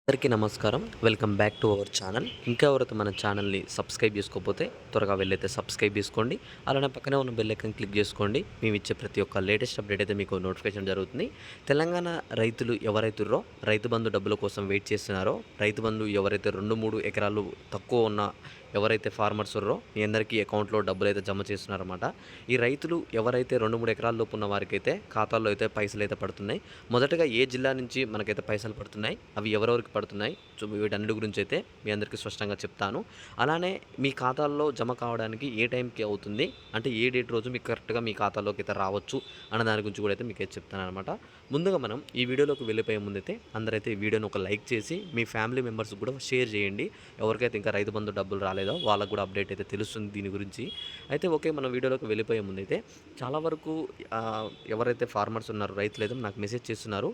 అందరికీ నమస్కారం. Welcome back to our channel. ఇంకా ఎవరైతే మన ఛానల్‌ని సబ్స్క్రైబ్ చేసుకోకపోతే త్వరగా వెళ్ళైతే సబ్స్క్రైబ్ చేసుకోండి. అలానే పక్కనే ఉన్న బెల్ ఐకాన్ క్లిక్ చేసుకోండి. మేమిచ్చే ప్రతి ఒక్క లేటెస్ట్ అప్డేట్ అయితే మీకు నోటిఫికేషన్ జరుగుతుంది. తెలంగాణ రైతులు ఎవరైతుర్రో రైతు బంధు డబ్బుల కోసం వెయిట్ చేస్తున్నారో, రైతు బంధు ఎవరైతే 2, 3 ఎకరాలు తక్కువ ఉన్న ఎవరైతే ఫార్మర్స్ ఉన్నారో మీ అందరికీ అకౌంట్‌లో డబ్బులైతే జమ చేస్తున్నారన్నమాట. ఈ రైతులు ఎవరైతే 2, 3 ఎకరాల లోపు ఉన్న వారికైతే ఖాతాల్లో అయితే పైసలైతే పడుతున్నాయి. మొదటగా ఏ జిల్లా నుంచి మనకైతే పైసలు పడుతున్నాయి, అవి ఎవరెవరికి పడుతున్నాయి, సో వీటన్నిటి గురించి అయితే మీ అందరికీ స్పష్టంగా చెప్తాను. అలానే మీ ఖాతాల్లో జమ కావడానికి ఏ టైంకి అవుతుంది, అంటే ఏ డేట్ రోజు మీకు కరెక్ట్‌గా మీ ఖాతాలోకి అయితే రావచ్చు అన్న దాని గురించి కూడా అయితే మీకైతే చెప్తాననమాట. ముందుగా మనం ఈ వీడియోలోకి వెళ్ళిపోయే ముందైతే అందరైతే ఈ వీడియోని ఒక లైక్ చేసి మీ ఫ్యామిలీ మెంబర్స్‌కి కూడా షేర్ చేయండి. ఎవరికైతే ఇంకా రైతు బంధు డబ్బులు రాలేదో వాళ్ళకు కూడా అప్డేట్ అయితే తెలుస్తుంది దీని గురించి. అయితే ఓకే, మనం వీడియోలోకి వెళ్ళిపోయే ముందైతే చాలా వరకు ఎవరైతే ఫార్మర్స్ ఉన్నారో రైతులైతే నాకు మెసేజ్ చేస్తున్నారు,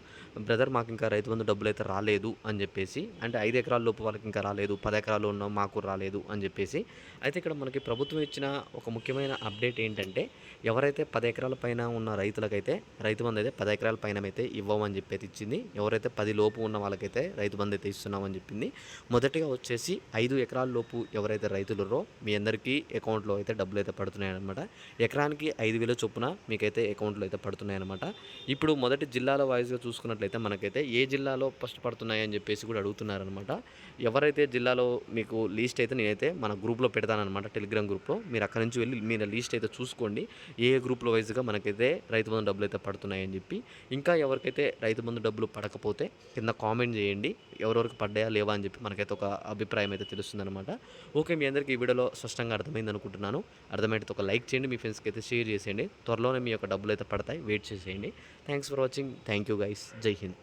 బ్రదర్ మాకు ఇంకా రైతు బంధు డబ్బులైతే రాలేదు అని చెప్పేసి. అంటే 5 ఎకరాల లోపు వాళ్ళకి ఇంకా రాలేదు, 10 ఎకరాలు ఉన్న మాకు రాలేదు అని చెప్పేసి. అయితే ఇక్కడ మనకి ప్రభుత్వం ఇచ్చిన ఒక ముఖ్యమైన అప్డేట్ ఏంటంటే, ఎవరైతే 10 ఎకరాల పైన ఉన్న రైతులకైతే రైతు బంధు అయితే 10 ఎకరాల పైన అయితే ఇవ్వమని చెప్పి అయితే ఇచ్చింది. ఎవరైతే 10 లోపు ఉన్న వాళ్ళకైతే రైతు బంధు అయితే ఇస్తున్నామని చెప్పింది. మొదటిగా వచ్చేసి 5 ఎకరాల లోపు ఎవరైతే రైతులురో మీ అందరికీ అకౌంట్లో అయితే డబ్బులు అయితే పడుతున్నాయన్నమాట. ఎకరానికి 5,000 చొప్పున మీకైతే అకౌంట్లో అయితే పడుతున్నాయన్నమాట. ఇప్పుడు మొదటి జిల్లాల వాయిస్గా చూసుకున్నట్లయితే మనకైతే ఏ జిల్లాలో ఫస్ట్ పడుతున్నాయి అని చెప్పేసి కూడా అడుగుతున్నారనమాట. ఎవరైతే జిల్లాలో మీకు లిస్ట్ అయితే నేనైతే మన గ్రూప్లో పెడతానమాట, టెలిగ్రామ్ గ్రూప్లో. మీరు అక్కడి నుంచి వెళ్ళి మీరు లిస్ట్ అయితే చూసుకోండి, ఏ గ్రూప్లో వైజ్గా మనకైతే రైతు బంధు డబ్బులు అయితే పడుతున్నాయని చెప్పి. ఇంకా ఎవరికైతే రైతు బంధు డబ్బులు పడకపోతే కింద కామెంట్ చేయండి, ఎవరెవరికి పడ్డాయా లేవా అని చెప్పి మనకైతే ఒక అభిప్రాయం అయితే తెలుస్తుందన్నమాట. ఓకే, మీ అందరికీ ఈ వీడియోలో స్పష్టంగా అర్థమైంది అనుకుంటున్నాను. అర్థమైతే ఒక లైక్ చేయండి, మీ ఫ్రెండ్స్కి అయితే షేర్ చేసేయండి. త్వరలోనే మీ యొక్క డబ్బులు అయితే పడతాయి, వెయిట్ చేసేయండి. Thanks for watching. Thank you guys. జై హింద్.